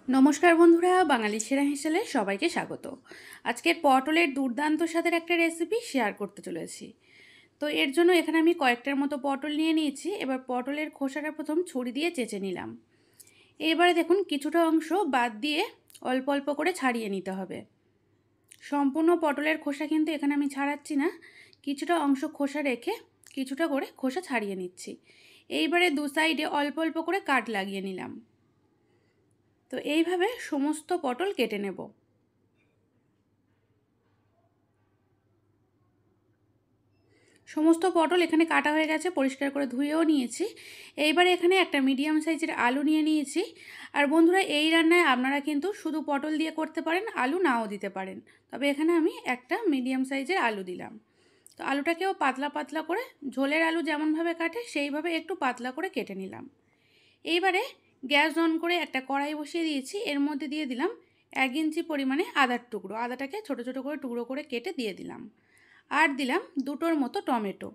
নমস্কার বন্ধুরা, বাঙালি সেরা হেসেলে সবাইকে স্বাগত। আজকের পটলের দুর্দান্ত স্বাদের একটা রেসিপি শেয়ার করতে চলেছি। তো এর জন্য এখানে আমি কয়েকটার মতো পটল নিয়ে নিয়েছি। এবার পটলের খোসাটা প্রথম ছুরি দিয়ে চেঁচে নিলাম। এবারে দেখুন কিছুটা অংশ বাদ দিয়ে অল্প অল্প করে ছাড়িয়ে নিতে হবে। সম্পূর্ণ পটলের খোসা কিন্তু এখানে আমি ছাড়াচ্ছি না, কিছুটা অংশ খোসা রেখে কিছুটা করে খোসা ছাড়িয়ে নিচ্ছি। এইবারে দু সাইডে অল্প অল্প করে কাট লাগিয়ে নিলাম। তো এইভাবে সমস্ত পটল কেটে নেব। সমস্ত পটল এখানে কাটা হয়ে গেছে, পরিষ্কার করে ধুয়েও নিয়েছি। এইবারে এখানে একটা মিডিয়াম সাইজের আলু নিয়ে নিয়েছি। আর বন্ধুরা, এই রান্নায় আপনারা কিন্তু শুধু পটল দিয়ে করতে পারেন, আলু নাও দিতে পারেন। তবে এখানে আমি একটা মিডিয়াম সাইজের আলু দিলাম। তো আলুটাকেও পাতলা পাতলা করে, ঝোলের আলু যেমনভাবে কাটে সেইভাবে একটু পাতলা করে কেটে নিলাম। এইবারে গ্যাস অন করে একটা কড়াই বসিয়ে দিয়েছি। এর মধ্যে দিয়ে দিলাম 1 ইঞ্চি পরিমাণে আদার টুকরো। আদাটাকে ছোট ছোট করে টুকরো করে কেটে দিয়ে দিলাম। আর দিলাম দুটোর মতো টমেটো।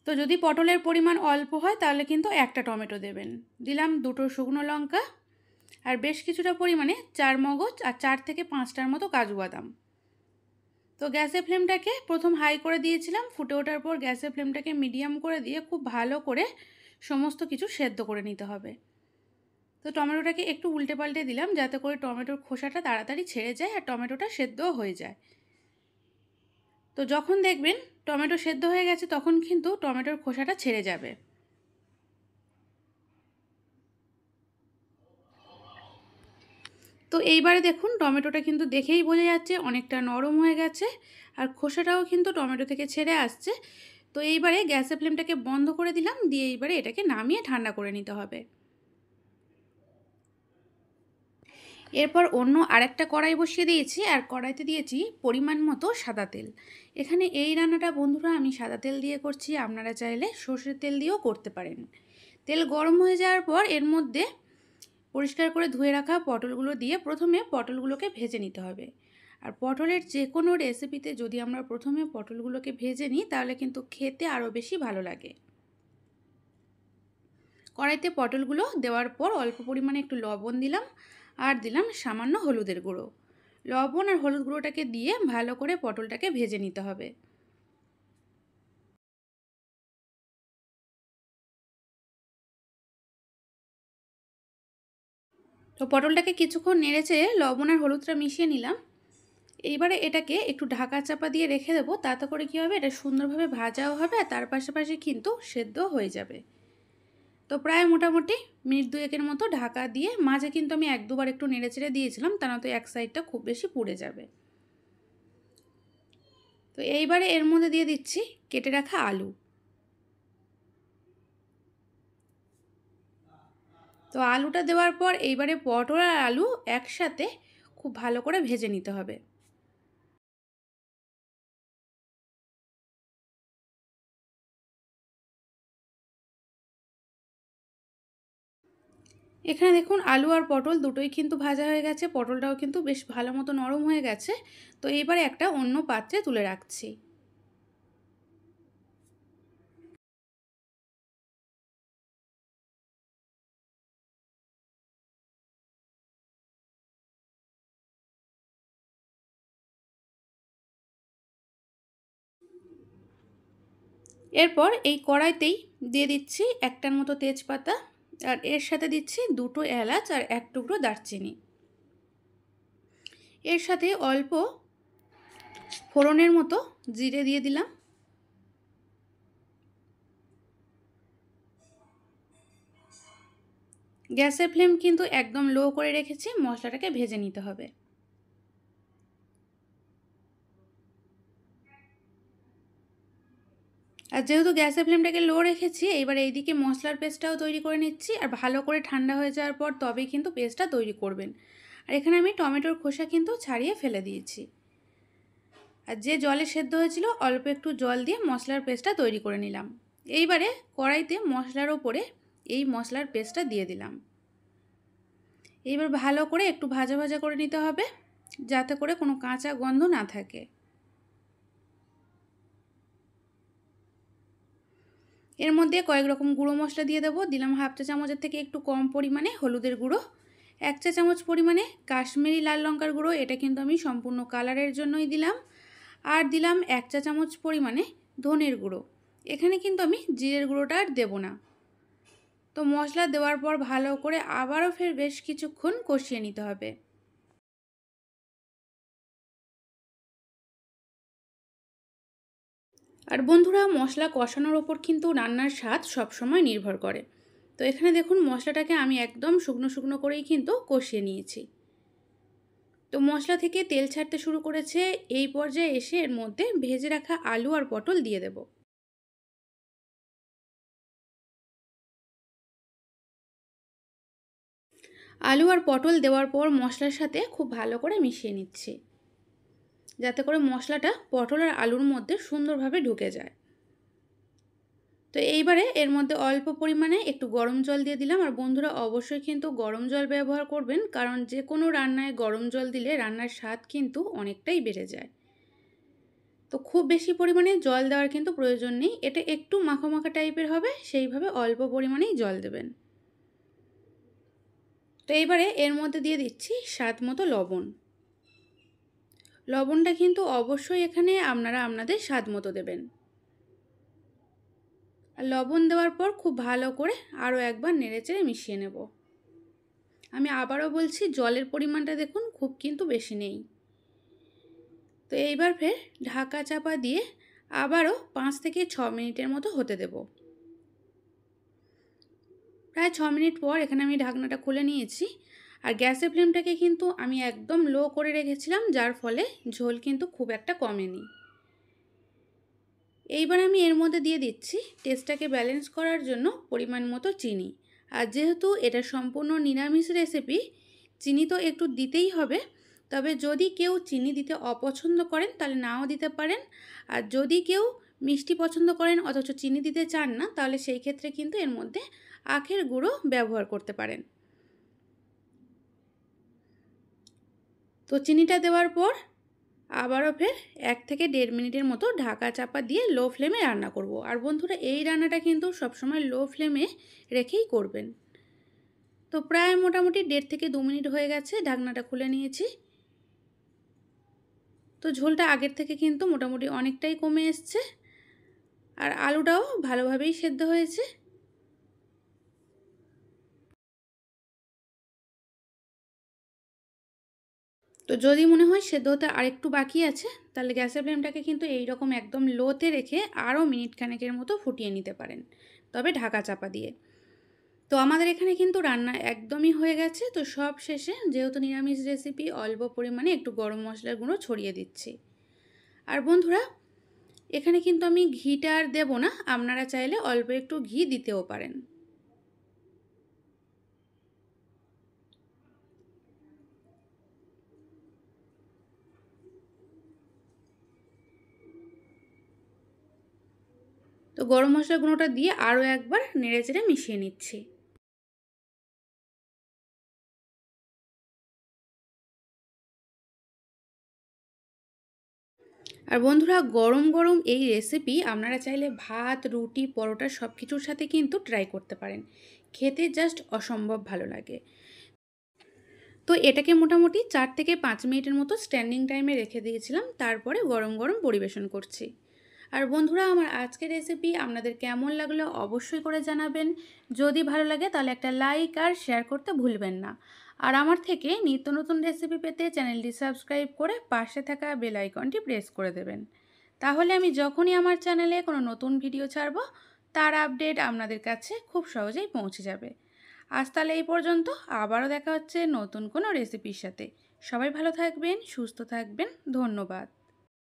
তো যদি পটলের পরিমাণ অল্প হয় তাহলে কিন্তু একটা টমেটো দেবেন। দিলাম দুটো শুকনো লঙ্কা আর বেশ কিছুটা পরিমাণে চারমগজ আর 4 থেকে 5টার মতো কাজু বাদাম। তো গ্যাসের ফ্লেমটাকে প্রথম হাই করে দিয়েছিলাম, ফুটে ওঠার পর গ্যাসের ফ্লেমটাকে মিডিয়াম করে দিয়ে খুব ভালো করে সমস্ত কিছু সেদ্ধ করে নিতে হবে। তো টমেটোটাকে একটু উল্টে পাল্টে দিলাম যাতে করে টমেটোর খোসাটা তাড়াতাড়ি ছেড়ে যায় আর টমেটোটা সেদ্ধও হয়ে যায়। তো যখন দেখবেন টমেটো সেদ্ধ হয়ে গেছে তখন কিন্তু টমেটোর খোসাটা ছেড়ে যাবে। তো এইবারে দেখুন টমেটোটা কিন্তু দেখেই বোঝা যাচ্ছে অনেকটা নরম হয়ে গেছে আর খোসাটাও কিন্তু টমেটো থেকে ছেড়ে আসছে। তো এইবারে গ্যাসের ফ্লেমটাকে বন্ধ করে দিলাম, দিয়ে এইবারে এটাকে নামিয়ে ঠান্ডা করে নিতে হবে। এরপর অন্য আরেকটা কড়াই বসিয়ে দিয়েছি আর কড়াইতে দিয়েছি পরিমাণ মতো সাদা তেল। এখানে এই রান্নাটা বন্ধুরা আমি সাদা তেল দিয়ে করছি, আপনারা চাইলে সর্ষের তেল দিয়েও করতে পারেন। তেল গরম হয়ে যাওয়ার পর এর মধ্যে পরিষ্কার করে ধুয়ে রাখা পটলগুলো দিয়ে প্রথমে পটলগুলোকে ভেজে নিতে হবে। আর পটলের যে কোনো রেসিপিতে যদি আমরা প্রথমে পটলগুলোকে ভেজে নিই তাহলে কিন্তু খেতে আরও বেশি ভালো লাগে। কড়াইতে পটলগুলো দেওয়ার পর অল্প পরিমাণে একটু লবণ দিলাম আর দিলাম সামান্য হলুদের গুঁড়ো। লবণ আর হলুদ গুঁড়োটাকে দিয়ে ভালো করে পটলটাকে ভেজে নিতে হবে। তো পটলটাকে কিছুক্ষণ নেড়েচেড়ে লবণ আর হলুদটা মিশিয়ে নিলাম। এইবারে এটাকে একটু ঢাকা চাপা দিয়ে রেখে দেবো, তাতে করে কী হবে, এটা সুন্দরভাবে ভাজাও হবে আর তার পাশাপাশি কিন্তু সেদ্ধ হয়ে যাবে। তো প্রায় মোটামুটি মিনিট দুয়েকের মতো ঢাকা দিয়ে, মাঝে কিন্তু আমি এক দুবার একটু নেড়েচেড়ে দিয়েছিলাম, তা নয়তো এক সাইডটা খুব বেশি পুড়ে যাবে। তো এইবারে এর মধ্যে দিয়ে দিচ্ছি কেটে রাখা আলু। তো আলুটা দেওয়ার পর এইবারে পটল আর আলু একসাথে খুব ভালো করে ভেজে নিতে হবে। এখানে দেখুন আলু আর পটল দুটোই কিন্তু ভাজা হয়ে গেছে, পটলটাও কিন্তু বেশ ভালো মতো নরম হয়ে গেছে। তো এইবারে একটা অন্য পাত্রে তুলে রাখছি। এরপর এই কড়াইতেই দিয়ে দিচ্ছি একটার মতো তেজপাতা আর এর সাথে দিচ্ছি দুটো এলাচ আর এক টুকরো দারচিনি। এর সাথে অল্প ফোড়নের মতো জিরে দিয়ে দিলাম। গ্যাসের ফ্লেম কিন্তু একদম লো করে রেখেছি, মশলাটাকে ভেজে নিতে হবে। আর যেহেতু গ্যাসের ফ্লেমটাকে লো রেখেছি, এবার এইদিকে মশলার পেস্টটাও তৈরি করে নিচ্ছি আর ভালো করে ঠান্ডা হয়ে যাওয়ার পর তবেই কিন্তু পেস্টটা তৈরি করবেন। আর এখানে আমি টমেটোর খোসা কিন্তু ছাড়িয়ে ফেলে দিয়েছি। আর যে জলে সেদ্ধ হয়েছিল অল্প একটু জল দিয়ে মশলার পেস্টটা তৈরি করে নিলাম। এইবারে কড়াইতে মশলার ওপরে এই মশলার পেস্টটা দিয়ে দিলাম। এইবার ভালো করে একটু ভাজা ভাজা করে নিতে হবে যাতে করে কোনো কাঁচা গন্ধ না থাকে। এর মধ্যে কয়েক রকম গুঁড়ো মশলা দিয়ে দেবো। দিলাম হাফ চা চামচের থেকে একটু কম পরিমাণে হলুদের গুঁড়ো, 1 চা চামচ পরিমাণে কাশ্মীরি লাল লঙ্কার গুঁড়ো, এটা কিন্তু আমি সম্পূর্ণ কালারের জন্যই দিলাম। আর দিলাম 1 চা চামচ পরিমাণে ধনের গুঁড়ো। এখানে কিন্তু আমি জিরের গুঁড়োটা আর দেবো না। তো মশলা দেওয়ার পর ভালো করে আবারও ফের বেশ কিছুক্ষণ কষিয়ে নিতে হবে। আর বন্ধুরা, মশলা কষানোর ওপর কিন্তু রান্নার স্বাদ সবসময় নির্ভর করে। তো এখানে দেখুন মশলাটাকে আমি একদম শুকনো শুকনো করেই কিন্তু কষিয়ে নিয়েছি। তো মশলা থেকে তেল ছাড়তে শুরু করেছে। এই পর্যায়ে এসে এর মধ্যে ভেজে রাখা আলু আর পটল দিয়ে দেব। আলু আর পটল দেওয়ার পর মশলার সাথে খুব ভালো করে মিশিয়ে নিচ্ছি, যাতে করে মশলাটা পটল আর আলুর মধ্যে সুন্দরভাবে ঢুকে যায়। তো এইবারে এর মধ্যে অল্প পরিমাণে একটু গরম জল দিয়ে দিলাম। আর বন্ধুরা, অবশ্যই কিন্তু গরম জল ব্যবহার করবেন, কারণ যে কোনো রান্নায় গরম জল দিলে রান্নার স্বাদ কিন্তু অনেকটাই বেড়ে যায়। তো খুব বেশি পরিমাণে জল দেওয়ার কিন্তু প্রয়োজন নেই, এটা একটু মাখা মাখা টাইপের হবে, সেইভাবে অল্প পরিমাণেই জল দেবেন। তো এইবারে এর মধ্যে দিয়ে দিচ্ছি স্বাদ মতো লবণ। লবণটা কিন্তু অবশ্যই এখানে আপনারা আপনাদের স্বাদ মতো দেবেন। আর লবণ দেওয়ার পর খুব ভালো করে আরও একবার নেড়েচেড়ে মিশিয়ে নেব। আমি আবারও বলছি, জলের পরিমাণটা দেখুন খুব কিন্তু বেশি নেই। তো এইবার ফের ঢাকা চাপা দিয়ে আবারও 5 থেকে 6 মিনিটের মতো হতে দেব। প্রায় 6 মিনিট পর এখানে আমি ঢাকনাটা খুলে নিয়েছি। আর গ্যাসের ফ্লেমটাকে কিন্তু আমি একদম লো করে রেখেছিলাম, যার ফলে ঝোল কিন্তু খুব একটা কমেনি। এইবার আমি এর মধ্যে দিয়ে দিচ্ছি টেস্টটাকে ব্যালেন্স করার জন্য পরিমাণ মতো চিনি। আর যেহেতু এটা সম্পূর্ণ নিরামিষ রেসিপি, চিনি তো একটু দিতেই হবে। তবে যদি কেউ চিনি দিতে অপছন্দ করেন তাহলে নাও দিতে পারেন। আর যদি কেউ মিষ্টি পছন্দ করেন অথচ চিনি দিতে চান না, তাহলে সেই ক্ষেত্রে কিন্তু এর মধ্যে আখের গুঁড়ো ব্যবহার করতে পারেন। তো চিনিটা দেওয়ার পর আবারও ফের 1 থেকে 1.5 মিনিটের মতো ঢাকা চাপা দিয়ে লো ফ্লেমে রান্না করব। আর বন্ধুরা, এই রান্নাটা কিন্তু সবসময় লো ফ্লেমে রেখেই করবেন। তো প্রায় মোটামুটি 1.5 থেকে 2 মিনিট হয়ে গেছে, ঢাকনাটা খুলে নিয়েছি। তো ঝোলটা আগের থেকে কিন্তু মোটামুটি অনেকটাই কমে এসছে। আর আলুটাও ভালোভাবেই সেদ্ধ হয়েছে। তো যদি মনে হয় সেদ্ধ হতে আরেকটু বাকি আছে, তাহলে গ্যাসের ফ্লেমটাকে কিন্তু এই রকম একদম লোতে রেখে আরও মিনিট খানেকের মতো ফুটিয়ে নিতে পারেন, তবে ঢাকা চাপা দিয়ে। তো আমাদের এখানে কিন্তু রান্না একদমই হয়ে গেছে। তো সব শেষে যেহেতু নিরামিষ রেসিপি, অল্প পরিমাণে একটু গরম মশলার গুঁড়ো ছড়িয়ে দিচ্ছি। আর বন্ধুরা, এখানে কিন্তু আমি ঘিটা আর দেবো না, আপনারা চাইলে অল্প একটু ঘি দিতেও পারেন। তো গরম মশলার গুঁড়োটা দিয়ে আরও একবার নেড়েচেড়ে মিশিয়ে নিচ্ছি। আর বন্ধুরা, গরম গরম এই রেসিপি আপনারা চাইলে ভাত, রুটি, পরোটা সব কিছুর সাথে কিন্তু ট্রাই করতে পারেন। খেতে জাস্ট অসম্ভব ভালো লাগে। তো এটাকে মোটামুটি 4 থেকে 5 মিনিটের মতো স্ট্যান্ডিং টাইমে রেখে দিয়েছিলাম, তারপরে গরম গরম পরিবেশন করছি। আর বন্ধুরা, আমার আজকের রেসিপি আপনাদের কেমন লাগলো অবশ্যই করে জানাবেন। যদি ভালো লাগে তাহলে একটা লাইক আর শেয়ার করতে ভুলবেন না। আর আমার থেকে নিত্য নতুন রেসিপি পেতে চ্যানেলটি সাবস্ক্রাইব করে পাশে থাকা বেল আইকনটি প্রেস করে দেবেন। তাহলে আমি যখনই আমার চ্যানেলে কোনো নতুন ভিডিও ছাড়ব, তার আপডেট আপনাদের কাছে খুব সহজেই পৌঁছে যাবে। আজ তাহলে এই পর্যন্ত, আবারও দেখা হচ্ছে নতুন কোনো রেসিপির সাথে। সবাই ভালো থাকবেন, সুস্থ থাকবেন, ধন্যবাদ।